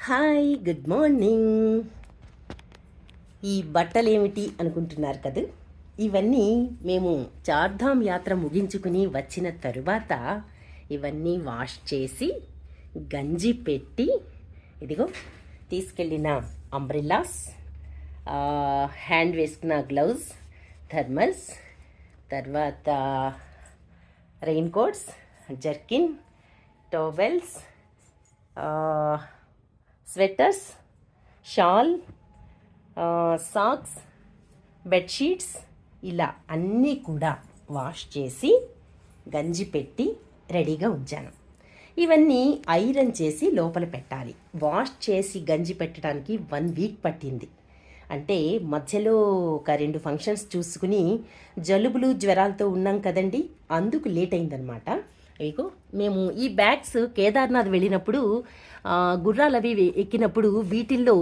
Hi, good morning. ఈ బట్టలు ఏమిటి అనుకుంటున్నారు కదా. ఇవన్నీ మేము చార్ధామ్ యాత్ర ముగించుకుని వచ్చిన తరువాత ఇవన్నీ వాష్ చేసి గంజి పెట్టి ఇదిగో తీసుకెళ్ళిన అంబ్రిల్లాస్, హ్యాండ్ వేసుకున్న గ్లౌజ్, థర్మల్స్, తర్వాత raincoats, jerkin, towels, sweaters, shawl, socks, bedsheets ఇలా అన్నీ కూడా వాష్ చేసి గంజి పెట్టి రెడీగా ఉంచాను. ఇవన్నీ ఐరన్ చేసి లోపల పెట్టాలి. వాష్ చేసి గంజి పెట్టడానికి 1 వీక్ పట్టింది. అంటే మధ్యలో ఒక 2 ఫంక్షన్స్ చూసుకుని జలుబులు జ్వరాలతో ఉన్నాం కదండి, అందుకు లేట్ అయిందనమాట. ఇగో మేము ఈ బ్యాగ్స్ కేదార్నాథ్ వెళ్ళినప్పుడు గుర్రాలు అవి ఎక్కినప్పుడు వీటిల్లో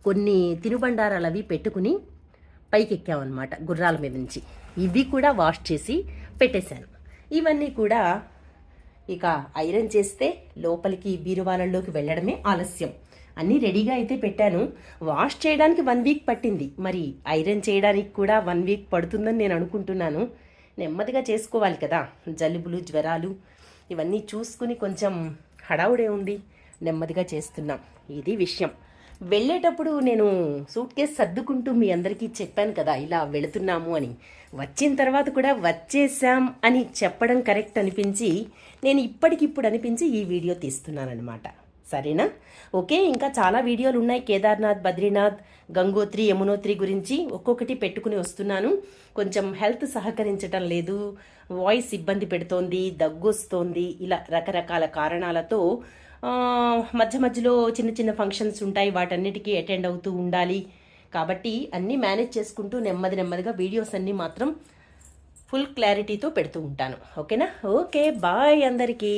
కొన్ని తినుబండారాలు అవి పెట్టుకుని పైకి ఎక్కామన్నమాట గుర్రాల మీద నుంచి. ఇవి కూడా వాష్ చేసి పెట్టేశాను. ఇవన్నీ కూడా ఇక ఐరన్ చేస్తే లోపలికి బీరువాలలోకి వెళ్ళడమే ఆలస్యం. అన్నీ రెడీగా అయితే పెట్టాను. వాష్ చేయడానికి 1 వీక్ పట్టింది. మరి ఐరన్ చేయడానికి కూడా 1 వీక్ పడుతుందని నేను అనుకుంటున్నాను. నెమ్మదిగా చేసుకోవాలి కదా. జలుబులు జ్వరాలు ఇవన్నీ చూసుకుని కొంచెం హడావుడే ఉంది, నెమ్మదిగా చేస్తున్నాం. ఇది విషయం. వెళ్ళేటప్పుడు నేను సూట్ కేసు సర్దుకుంటూ మీ అందరికీ చెప్పాను కదా ఇలా వెళుతున్నాము అని. వచ్చిన తర్వాత కూడా వచ్చేసాం అని చెప్పడం కరెక్ట్ అనిపించి నేను ఇప్పటికిప్పుడు అనిపించి ఈ వీడియో తీస్తున్నానమాట. సరేనా? ఓకే. ఇంకా చాలా వీడియోలు ఉన్నాయి. కేదార్నాథ్, బద్రీనాథ్, గంగోత్రి, యమునోత్రి గురించి ఒక్కొక్కటి పెట్టుకుని వస్తున్నాను. కొంచెం హెల్త్ సహకరించడం లేదు, వాయిస్ ఇబ్బంది పెడుతోంది, దగ్గొస్తోంది, ఇలా రకరకాల కారణాలతో మధ్య మధ్యలో చిన్న చిన్న ఫంక్షన్స్ ఉంటాయి, వాటన్నిటికీ అటెండ్ అవుతూ ఉండాలి. కాబట్టి అన్నీ మేనేజ్ చేసుకుంటూ నెమ్మదిగా వీడియోస్ అన్నీ మాత్రం ఫుల్ క్లారిటీతో పెడుతూ ఉంటాను. ఓకేనా? ఓకే, బాయ్ అందరికీ.